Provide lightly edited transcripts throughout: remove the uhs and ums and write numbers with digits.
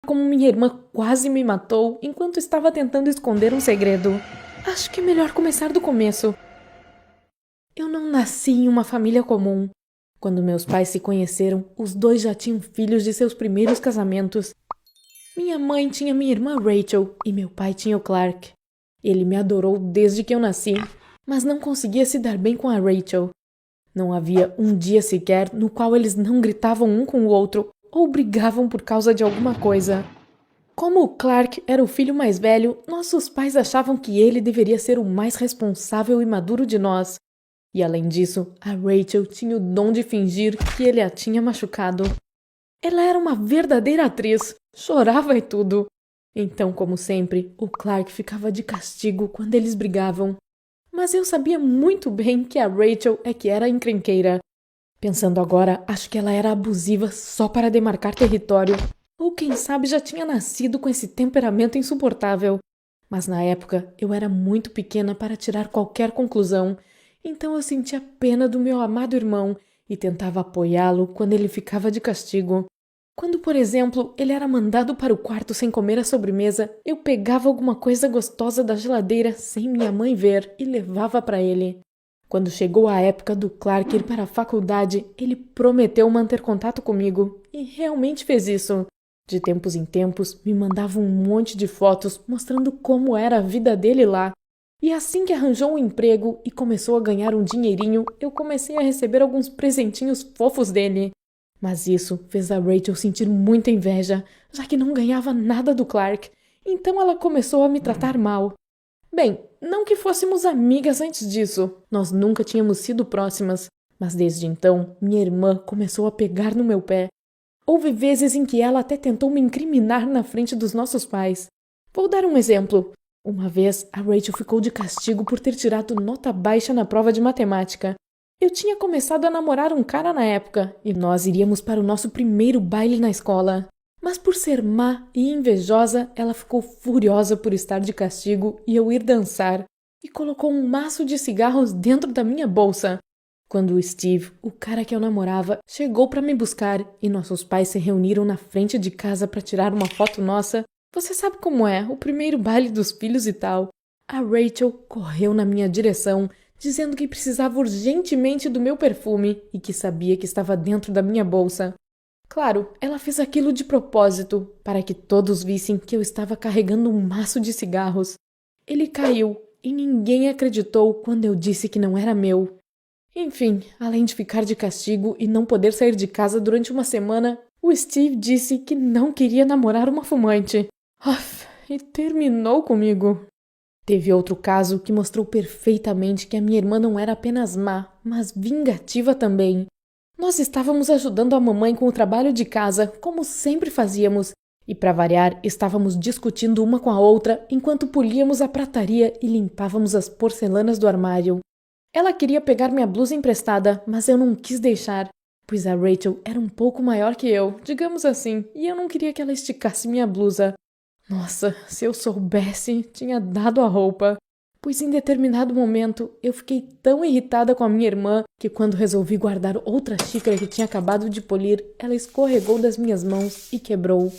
como minha irmã quase me matou enquanto estava tentando esconder um segredo. Acho que é melhor começar do começo. Eu não nasci em uma família comum. Quando meus pais se conheceram, os dois já tinham filhos de seus primeiros casamentos. Minha mãe tinha minha irmã Rachel e meu pai tinha o Clark. Ele me adorou desde que eu nasci, mas não conseguia se dar bem com a Rachel. Não havia um dia sequer no qual eles não gritavam um com o outro ou brigavam por causa de alguma coisa. Como o Clark era o filho mais velho, nossos pais achavam que ele deveria ser o mais responsável e maduro de nós. E além disso, a Rachel tinha o dom de fingir que ele a tinha machucado. Ela era uma verdadeira atriz, chorava e tudo. Então, como sempre, o Clark ficava de castigo quando eles brigavam. Mas eu sabia muito bem que a Rachel é que era encrenqueira. Pensando agora, acho que ela era abusiva só para demarcar território. Ou quem sabe já tinha nascido com esse temperamento insuportável. Mas na época, eu era muito pequena para tirar qualquer conclusão. Então eu sentia pena do meu amado irmão e tentava apoiá-lo quando ele ficava de castigo. Quando, por exemplo, ele era mandado para o quarto sem comer a sobremesa, eu pegava alguma coisa gostosa da geladeira sem minha mãe ver e levava para ele. Quando chegou a época do Clark ir para a faculdade, ele prometeu manter contato comigo e realmente fez isso. De tempos em tempos, me mandava um monte de fotos mostrando como era a vida dele lá. E assim que arranjou um emprego e começou a ganhar um dinheirinho, eu comecei a receber alguns presentinhos fofos dele. Mas isso fez a Rachel sentir muita inveja, já que não ganhava nada do Clark, então ela começou a me tratar mal. Bem, não que fôssemos amigas antes disso, nós nunca tínhamos sido próximas, mas desde então minha irmã começou a pegar no meu pé. Houve vezes em que ela até tentou me incriminar na frente dos nossos pais. Vou dar um exemplo. Uma vez, a Rachel ficou de castigo por ter tirado nota baixa na prova de matemática. Eu tinha começado a namorar um cara na época e nós iríamos para o nosso primeiro baile na escola. Mas por ser má e invejosa, ela ficou furiosa por estar de castigo e eu ir dançar e colocou um maço de cigarros dentro da minha bolsa. Quando o Steve, o cara que eu namorava, chegou para me buscar e nossos pais se reuniram na frente de casa para tirar uma foto nossa, você sabe como é, o primeiro baile dos filhos e tal. A Rachel correu na minha direção, dizendo que precisava urgentemente do meu perfume e que sabia que estava dentro da minha bolsa. Claro, ela fez aquilo de propósito, para que todos vissem que eu estava carregando um maço de cigarros. Ele caiu e ninguém acreditou quando eu disse que não era meu. Enfim, além de ficar de castigo e não poder sair de casa durante uma semana, o Steve disse que não queria namorar uma fumante. E terminou comigo. Teve outro caso que mostrou perfeitamente que a minha irmã não era apenas má, mas vingativa também. Nós estávamos ajudando a mamãe com o trabalho de casa, como sempre fazíamos, e para variar, estávamos discutindo uma com a outra enquanto políamos a prataria e limpávamos as porcelanas do armário. Ela queria pegar minha blusa emprestada, mas eu não quis deixar, pois a Rachel era um pouco maior que eu, digamos assim, e eu não queria que ela esticasse minha blusa. Nossa, se eu soubesse, tinha dado a roupa. Pois em determinado momento eu fiquei tão irritada com a minha irmã que quando resolvi guardar outra xícara que tinha acabado de polir, ela escorregou das minhas mãos e quebrou.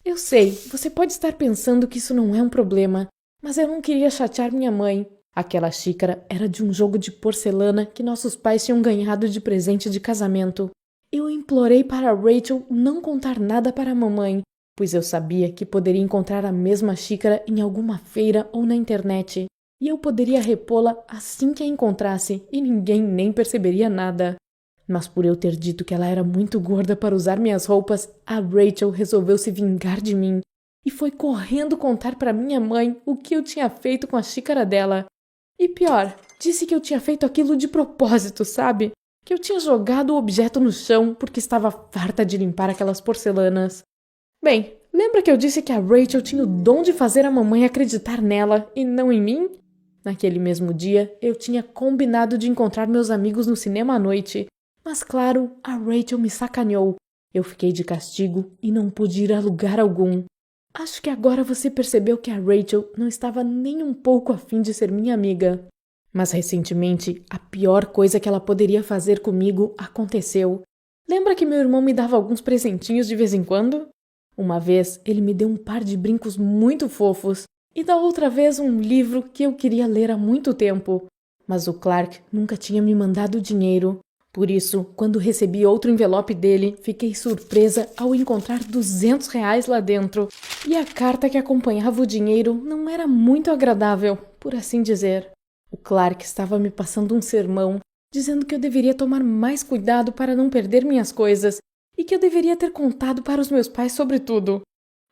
Eu sei, você pode estar pensando que isso não é um problema, mas eu não queria chatear minha mãe. Aquela xícara era de um jogo de porcelana que nossos pais tinham ganhado de presente de casamento. Eu implorei para a Rachel não contar nada para a mamãe, pois eu sabia que poderia encontrar a mesma xícara em alguma feira ou na internet, e eu poderia repô-la assim que a encontrasse e ninguém nem perceberia nada. Mas por eu ter dito que ela era muito gorda para usar minhas roupas, a Rachel resolveu se vingar de mim e foi correndo contar para minha mãe o que eu tinha feito com a xícara dela. E pior, disse que eu tinha feito aquilo de propósito, sabe? Que eu tinha jogado o objeto no chão porque estava farta de limpar aquelas porcelanas. Bem, lembra que eu disse que a Rachel tinha o dom de fazer a mamãe acreditar nela e não em mim? Naquele mesmo dia, eu tinha combinado de encontrar meus amigos no cinema à noite, mas claro, a Rachel me sacaneou. Eu fiquei de castigo e não pude ir a lugar algum. Acho que agora você percebeu que a Rachel não estava nem um pouco afim de ser minha amiga. Mas recentemente, a pior coisa que ela poderia fazer comigo aconteceu. Lembra que meu irmão me dava alguns presentinhos de vez em quando? Uma vez, ele me deu um par de brincos muito fofos e da outra vez um livro que eu queria ler há muito tempo. Mas o Clark nunca tinha me mandado dinheiro. Por isso, quando recebi outro envelope dele, fiquei surpresa ao encontrar R$ 200 lá dentro. E a carta que acompanhava o dinheiro não era muito agradável, por assim dizer. O Clark estava me passando um sermão, dizendo que eu deveria tomar mais cuidado para não perder minhas coisas e que eu deveria ter contado para os meus pais sobre tudo.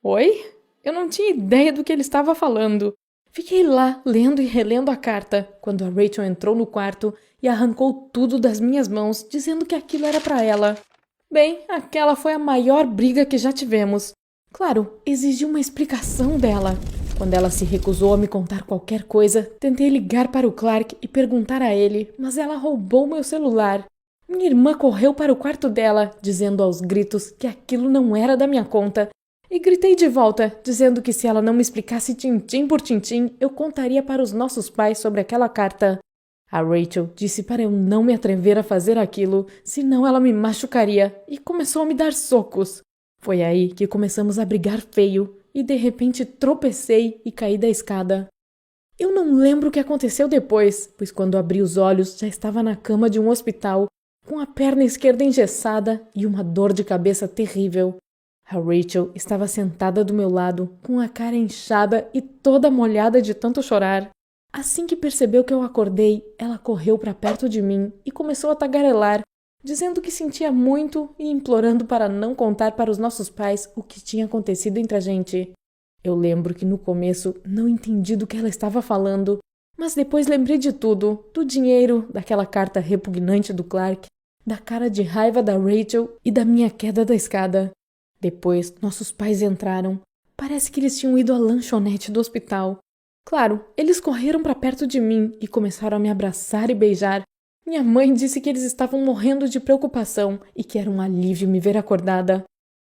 Oi? Eu não tinha ideia do que ele estava falando. Fiquei lá, lendo e relendo a carta, quando a Rachel entrou no quarto e arrancou tudo das minhas mãos, dizendo que aquilo era para ela. Bem, aquela foi a maior briga que já tivemos. Claro, exigi uma explicação dela. Quando ela se recusou a me contar qualquer coisa, tentei ligar para o Clark e perguntar a ele, mas ela roubou meu celular. Minha irmã correu para o quarto dela, dizendo aos gritos que aquilo não era da minha conta. E gritei de volta, dizendo que se ela não me explicasse tintim por tintim, eu contaria para os nossos pais sobre aquela carta. A Rachel disse para eu não me atrever a fazer aquilo, senão ela me machucaria, e começou a me dar socos. Foi aí que começamos a brigar feio, e de repente tropecei e caí da escada. Eu não lembro o que aconteceu depois, pois quando abri os olhos já estava na cama de um hospital, com a perna esquerda engessada e uma dor de cabeça terrível. A Rachel estava sentada do meu lado, com a cara inchada e toda molhada de tanto chorar. Assim que percebeu que eu acordei, ela correu para perto de mim e começou a tagarelar, dizendo que sentia muito e implorando para não contar para os nossos pais o que tinha acontecido entre a gente. Eu lembro que no começo não entendi do que ela estava falando, mas depois lembrei de tudo, do dinheiro, daquela carta repugnante do Clark, da cara de raiva da Rachel e da minha queda da escada. Depois, nossos pais entraram. Parece que eles tinham ido à lanchonete do hospital. Claro, eles correram para perto de mim e começaram a me abraçar e beijar. Minha mãe disse que eles estavam morrendo de preocupação e que era um alívio me ver acordada.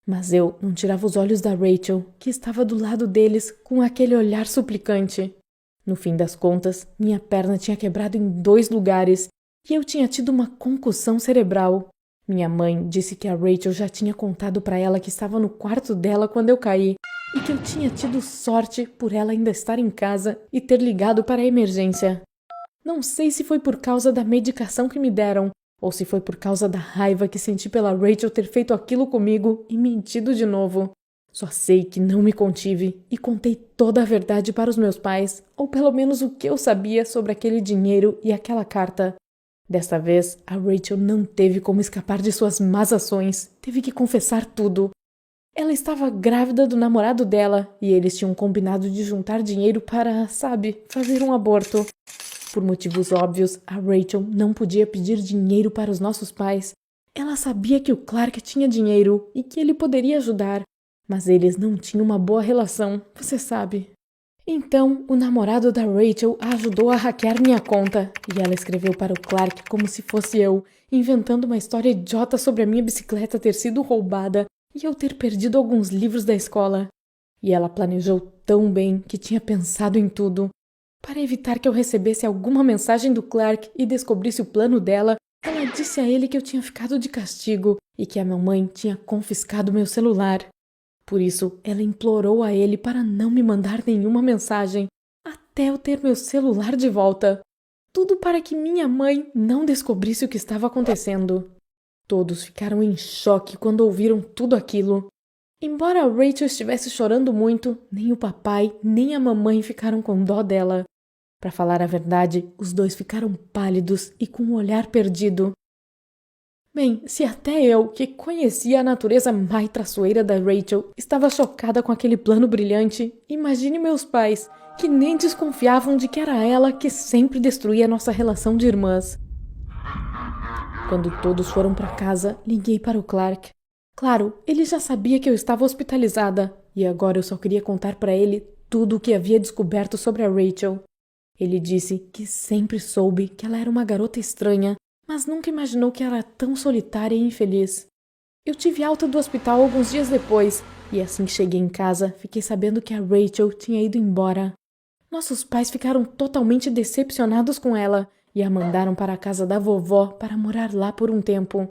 Mas eu não tirava os olhos da Rachel, que estava do lado deles com aquele olhar suplicante. No fim das contas, minha perna tinha quebrado em 2 lugares e eu tinha tido uma concussão cerebral. Minha mãe disse que a Rachel já tinha contado para ela que estava no quarto dela quando eu caí e que eu tinha tido sorte por ela ainda estar em casa e ter ligado para a emergência. Não sei se foi por causa da medicação que me deram ou se foi por causa da raiva que senti pela Rachel ter feito aquilo comigo e mentido de novo. Só sei que não me contive e contei toda a verdade para os meus pais, ou pelo menos o que eu sabia sobre aquele dinheiro e aquela carta. Desta vez, a Rachel não teve como escapar de suas más ações, teve que confessar tudo. Ela estava grávida do namorado dela e eles tinham combinado de juntar dinheiro para, sabe, fazer um aborto. Por motivos óbvios, a Rachel não podia pedir dinheiro para os nossos pais. Ela sabia que o Clark tinha dinheiro e que ele poderia ajudar, mas eles não tinham uma boa relação, você sabe. Então, o namorado da Rachel a ajudou a hackear minha conta e ela escreveu para o Clark como se fosse eu, inventando uma história idiota sobre a minha bicicleta ter sido roubada e eu ter perdido alguns livros da escola. E ela planejou tão bem que tinha pensado em tudo. Para evitar que eu recebesse alguma mensagem do Clark e descobrisse o plano dela, ela disse a ele que eu tinha ficado de castigo e que a minha mãe tinha confiscado meu celular. Por isso, ela implorou a ele para não me mandar nenhuma mensagem, até eu ter meu celular de volta. Tudo para que minha mãe não descobrisse o que estava acontecendo. Todos ficaram em choque quando ouviram tudo aquilo. Embora a Rachel estivesse chorando muito, nem o papai nem a mamãe ficaram com dó dela. Para falar a verdade, os dois ficaram pálidos e com um olhar perdido. Bem, se até eu, que conhecia a natureza mais traiçoeira da Rachel, estava chocada com aquele plano brilhante, imagine meus pais, que nem desconfiavam de que era ela que sempre destruía nossa relação de irmãs. Quando todos foram para casa, liguei para o Clark. Claro, ele já sabia que eu estava hospitalizada, e agora eu só queria contar para ele tudo o que havia descoberto sobre a Rachel. Ele disse que sempre soube que ela era uma garota estranha, mas nunca imaginou que era tão solitária e infeliz. Eu tive alta do hospital alguns dias depois, e assim que cheguei em casa, fiquei sabendo que a Rachel tinha ido embora. Nossos pais ficaram totalmente decepcionados com ela e a mandaram para a casa da vovó para morar lá por um tempo.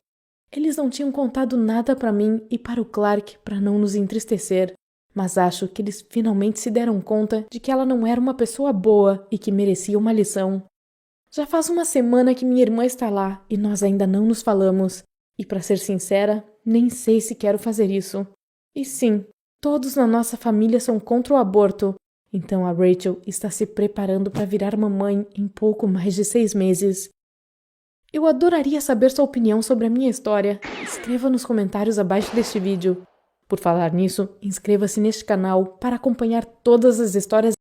Eles não tinham contado nada para mim e para o Clark para não nos entristecer, mas acho que eles finalmente se deram conta de que ela não era uma pessoa boa e que merecia uma lição. Já faz uma semana que minha irmã está lá e nós ainda não nos falamos. E para ser sincera, nem sei se quero fazer isso. E sim, todos na nossa família são contra o aborto. Então a Rachel está se preparando para virar mamãe em pouco mais de 6 meses. Eu adoraria saber sua opinião sobre a minha história. Escreva nos comentários abaixo deste vídeo. Por falar nisso, inscreva-se neste canal para acompanhar todas as histórias